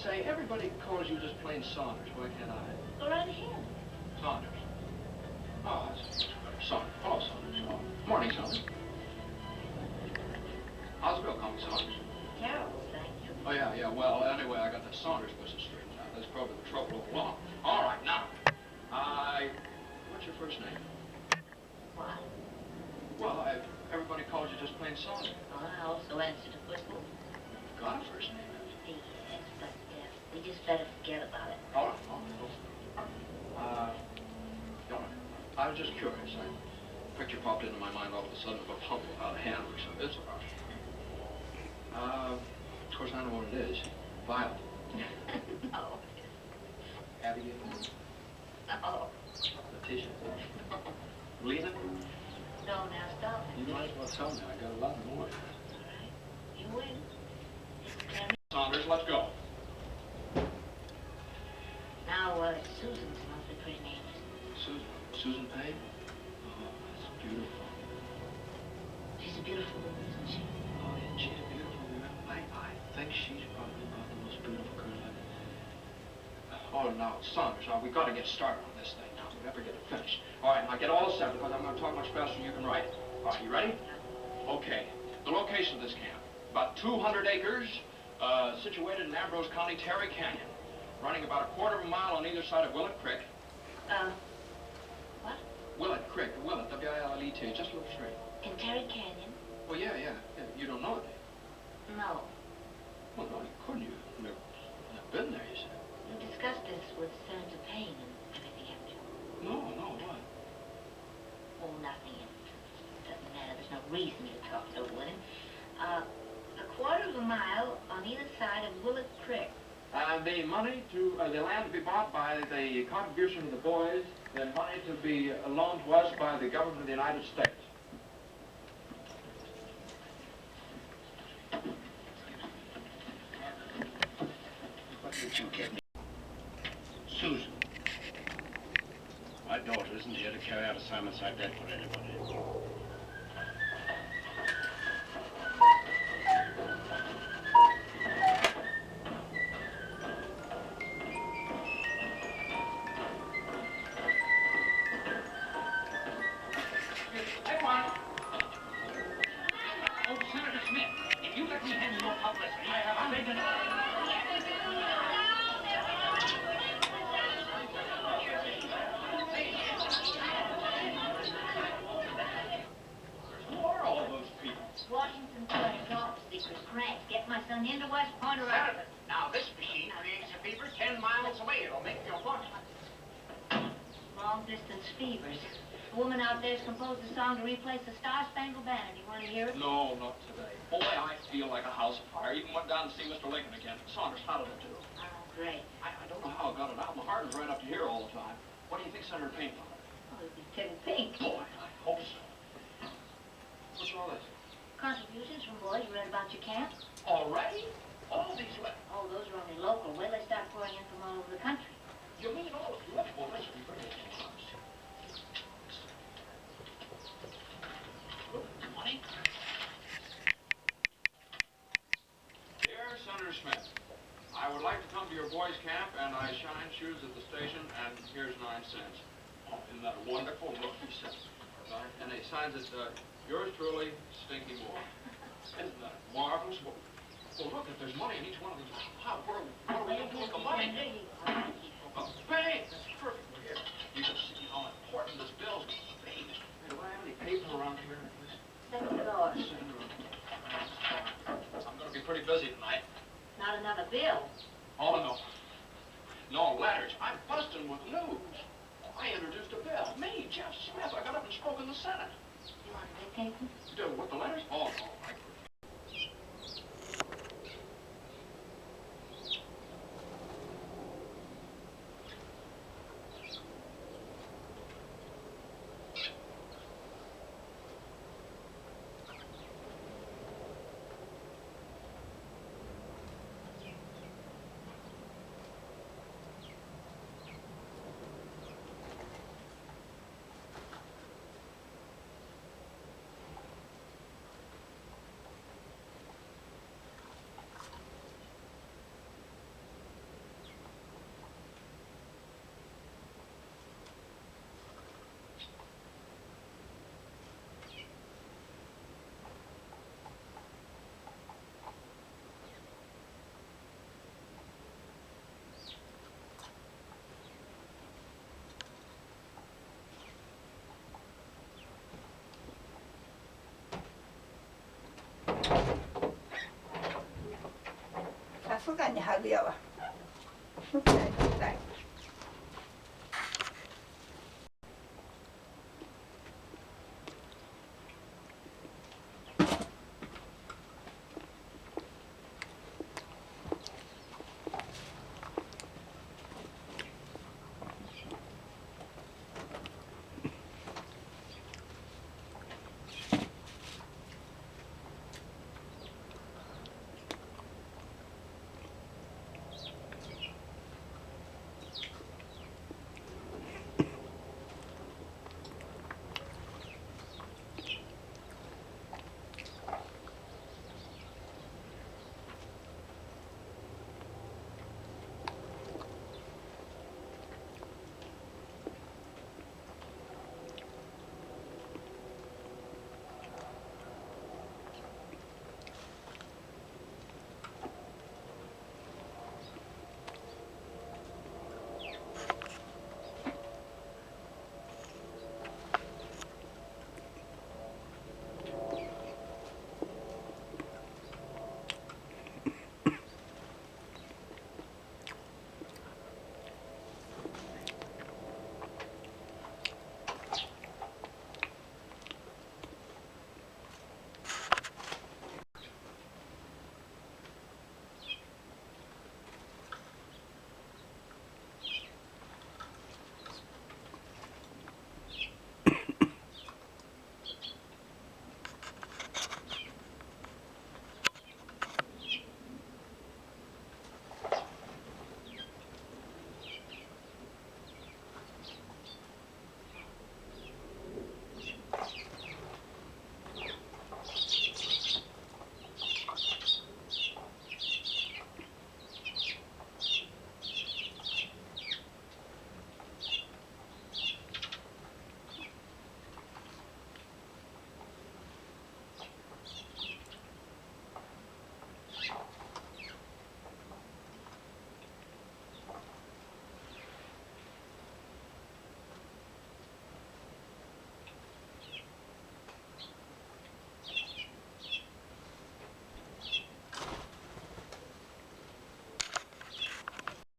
Say, everybody calls you just plain Saunders. Why can't I? Go right ahead. Saunders. Oh, that's better. Saunders. Hello, Saunders. Oh, morning, Saunders. How's Bill coming, Saunders? Terrible, thank you. Oh, yeah. Well, anyway, I got that Saunders business straightened out. That's probably the trouble all along. All right, now. What's your first name? What? Well, everybody calls you just plain Saunders. Well, I also answer to football. Got a first name, have you? Yes, but we just better forget about it. All right. I was just curious. A picture popped into my mind all of a sudden of a pump without a handle or something. It's all right. Of course, I know what it is. Violet. No. Abigail. No. Letitia. Lena. No, now stop it. You might as well tell me. I got a lot more. All right. You win. Saunders, let's go. Now, Susan's an awfully pretty name. Susan Payne? Oh, that's beautiful. She's a beautiful woman, isn't she? Oh, yeah, she's a beautiful woman. I think she's probably about the most beautiful girl I've... Oh, now, Saunders, we got to get started on this thing now. We never get it finished. All right, now get all set because I'm going to talk much faster than you can write it. All right, you ready? Okay. The location of this camp. About 200 acres, situated in Ambrose County, Terry Canyon. Running about a quarter of a mile on either side of Willett Creek. What? Willett Creek. Willett, W-I-L-L-E-T. Just look straight. In Terry Canyon? Well, yeah. You don't know it? No. Well, no, you couldn't. You've never been there, you said. You discussed this with Senator Payne and everything, haven't you? No, what? Oh, nothing. It doesn't matter. There's no reason you talk it over with him. A quarter of a mile on either side of Willett Creek. The money the land to be bought by the contribution of the boys, the money to be loaned to us by the government of the United States. What did you get me? Susan. My daughter isn't here to carry out assignments like that for anybody. Now, this machine creates a fever 10 miles away. It'll make your lunch. Long-distance fevers. A woman out there's composed a song to replace the Star-Spangled Banner. Do you want to hear it? No, not today. Boy, I feel like a house fire. Even went down to see Mr. Lincoln again. Saunders, how did it do? Oh, great. I don't know how I got it out. My heart was right up to here all the time. What do you think Senator Payne thought? Oh, it'd be tickled pink. Boy, I hope so. What's all this? Contributions from boys you read about your camp. Already? All these letters? Oh, those are only local. Wait till they start pouring in from all over the country. You mean all of the letters? Well, this would be very interesting. Money? Dear Senator Smith, I would like to come to your boys' camp, and I shine shoes at the station, and here's 9 cents. Oh, isn't that a wonderful? Look, he says. And he signs it, yours truly, Stinky Moore. Isn't that marvelous? Well, look, if there's money in each one of these, what are we going to do with the money? Bang! That's perfect. Here, you can see how important this bill's going to be. Hey, do I have any paper around here? Second floor. I'm going to be pretty busy tonight. Not another bill. Oh, no. No, letters. I'm busting with news. I introduced a bill. Me, Jeff Smith. I got up and spoke in the Senate. You want to dictate them? With the letters? Oh, no. 密かに貼るやわ。塗りたい塗りたい。